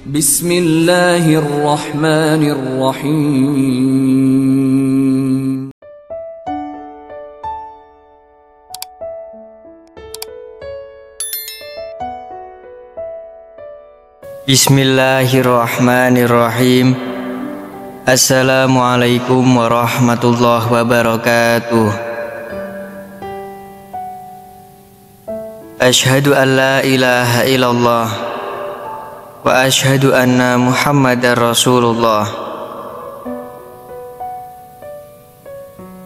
Bismillahirrahmanirrahim. Bismillahirrahmanirrahim. Assalamualaikum warahmatullahi wabarakatuh. Asyhadu an la ilaha illallah wa asyhadu anna Muhammadar Rasulullah.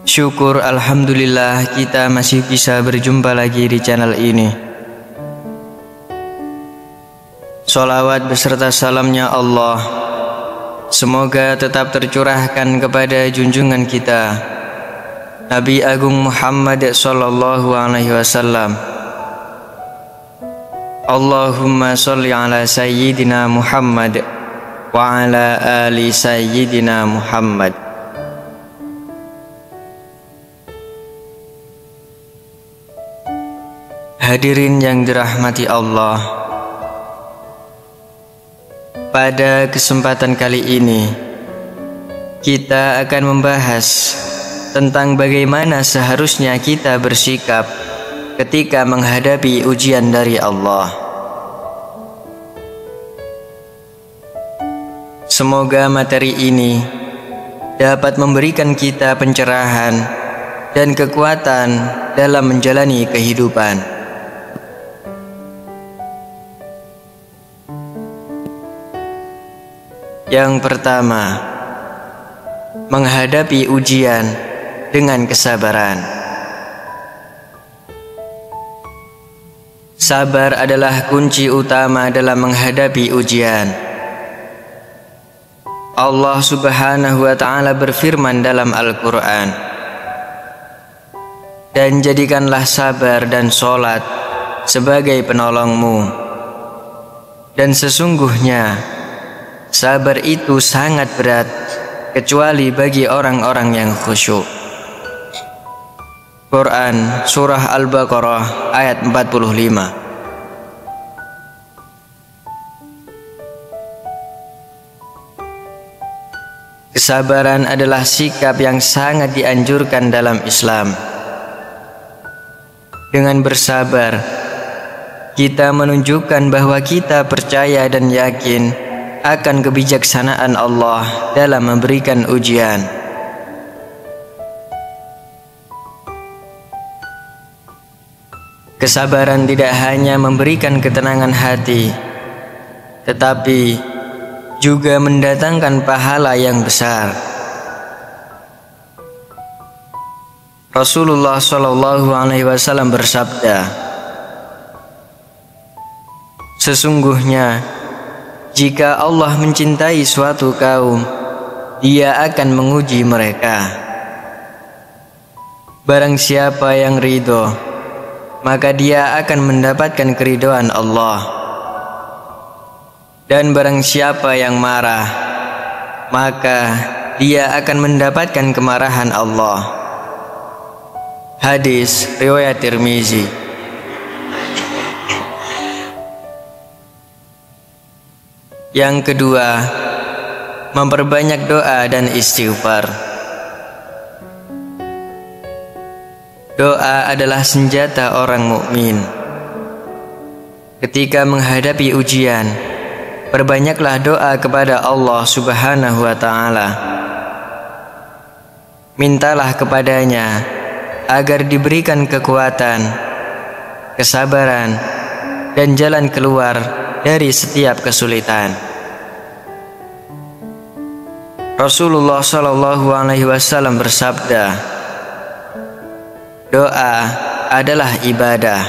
Syukur alhamdulillah kita masih bisa berjumpa lagi di channel ini. Sholawat beserta salamnya Allah semoga tetap tercurahkan kepada junjungan kita Nabi Agung Muhammad sallallahu alaihi wasallam. Allahumma sholli ala sayyidina Muhammad wa ala ali sayyidina Muhammad. Hadirin yang dirahmati Allah, pada kesempatan kali ini kita akan membahas tentang bagaimana seharusnya kita bersikap ketika menghadapi ujian dari Allah. Semoga materi ini dapat memberikan kita pencerahan dan kekuatan dalam menjalani kehidupan. Yang pertama, menghadapi ujian dengan kesabaran. Sabar adalah kunci utama dalam menghadapi ujian. Allah Subhanahu wa ta'ala berfirman dalam Al-Quran, "Dan jadikanlah sabar dan sholat sebagai penolongmu. Dan sesungguhnya sabar itu sangat berat kecuali bagi orang-orang yang khusyuk." Quran Surah Al-Baqarah ayat 45. Kesabaran adalah sikap yang sangat dianjurkan dalam Islam. Dengan bersabar, kita menunjukkan bahwa kita percaya dan yakin akan kebijaksanaan Allah dalam memberikan ujian. Kesabaran tidak hanya memberikan ketenangan hati, tetapi juga mendatangkan pahala yang besar. Rasulullah Shallallahu alaihi wasallam bersabda, "Sesungguhnya jika Allah mencintai suatu kaum, Dia akan menguji mereka. Barang siapa yang ridho, maka dia akan mendapatkan keridhaan Allah. Dan barang siapa yang marah, maka dia akan mendapatkan kemarahan Allah." Hadis riwayat Tirmizi. Yang kedua, memperbanyak doa dan istighfar. Doa adalah senjata orang mukmin. Ketika menghadapi ujian, perbanyaklah doa kepada Allah Subhanahu wa ta'ala. Mintalah kepadanya agar diberikan kekuatan, kesabaran, dan jalan keluar dari setiap kesulitan. Rasulullah Shallallahu alaihi wasallam bersabda, "Doa adalah ibadah."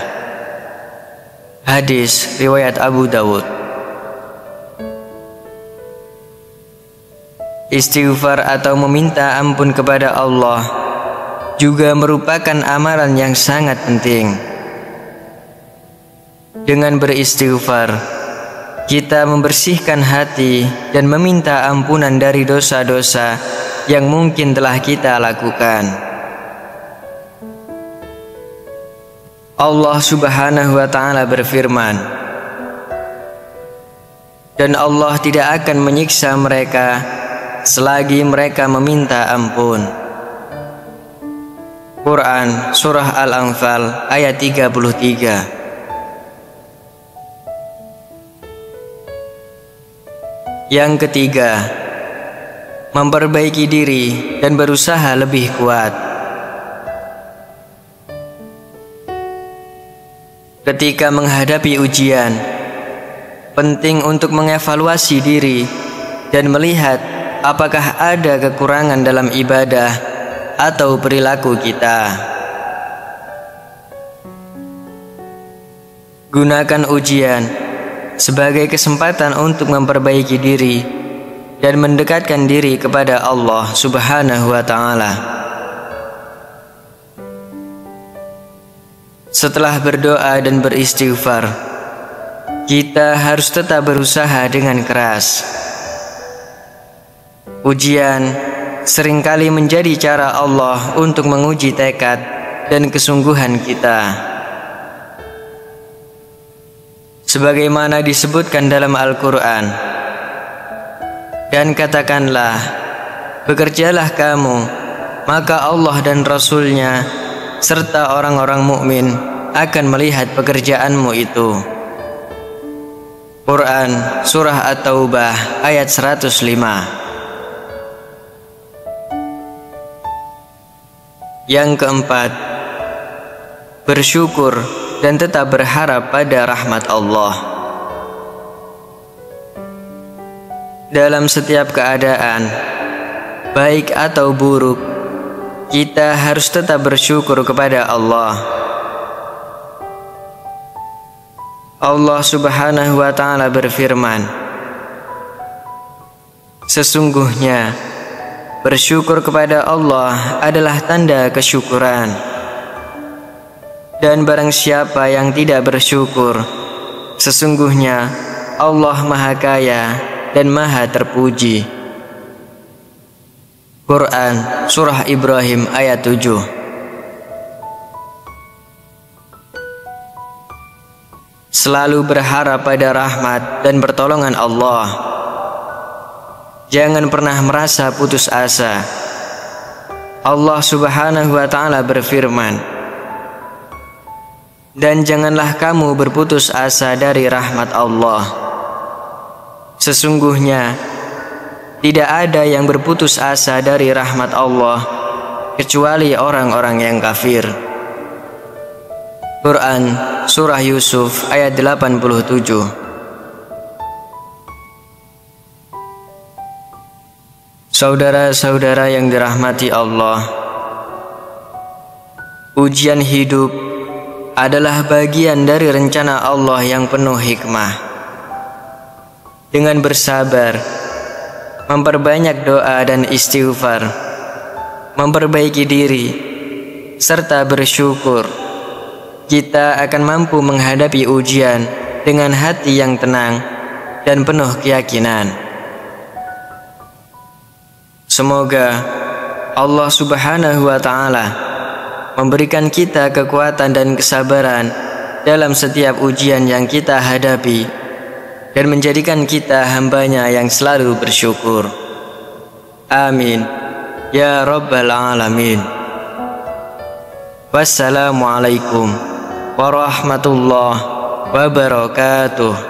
Hadis riwayat Abu Dawud. Istighfar atau meminta ampun kepada Allah juga merupakan amalan yang sangat penting. Dengan beristighfar, kita membersihkan hati dan meminta ampunan dari dosa-dosa yang mungkin telah kita lakukan. Allah Subhanahu wa ta'ala berfirman, dan Allah tidak akan menyiksa mereka selagi mereka meminta ampun. Quran Surah Al-Anfal ayat 33. Yang ketiga, memperbaiki diri dan berusaha lebih kuat. Ketika menghadapi ujian, penting untuk mengevaluasi diri dan melihat apakah ada kekurangan dalam ibadah atau perilaku kita. Gunakan ujian sebagai kesempatan untuk memperbaiki diri dan mendekatkan diri kepada Allah Subhanahu wa Ta'ala. Setelah berdoa dan beristighfar, kita harus tetap berusaha dengan keras. Ujian seringkali menjadi cara Allah untuk menguji tekad dan kesungguhan kita. Sebagaimana disebutkan dalam Al-Quran, dan katakanlah, bekerjalah kamu, maka Allah dan Rasul-Nya serta orang-orang mukmin akan melihat pekerjaanmu itu. Quran Surah At-Taubah ayat 105. Yang keempat, bersyukur dan tetap berharap pada rahmat Allah. Dalam setiap keadaan, baik atau buruk, kita harus tetap bersyukur kepada Allah. Allah Subhanahu wa Ta'ala berfirman, sesungguhnya bersyukur kepada Allah adalah tanda kesyukuran. Dan barang siapa yang tidak bersyukur, sesungguhnya Allah Maha Kaya dan Maha Terpuji. Quran Surah Ibrahim ayat 7. Selalu berharap pada rahmat dan pertolongan Allah. Jangan pernah merasa putus asa. Allah Subhanahu wa Ta'ala berfirman, dan janganlah kamu berputus asa dari rahmat Allah. Sesungguhnya tidak ada yang berputus asa dari rahmat Allah kecuali orang-orang yang kafir. Quran Surah Yusuf ayat 87. Saudara-saudara yang dirahmati Allah, ujian hidup adalah bagian dari rencana Allah yang penuh hikmah. Dengan bersabar, memperbanyak doa dan istighfar, memperbaiki diri, serta bersyukur, kita akan mampu menghadapi ujian dengan hati yang tenang dan penuh keyakinan. Semoga Allah Subhanahu wa Ta'ala memberikan kita kekuatan dan kesabaran dalam setiap ujian yang kita hadapi dan menjadikan kita hambanya yang selalu bersyukur. Amin ya Rabbal Alamin. Wassalamualaikum warahmatullahi wabarakatuh.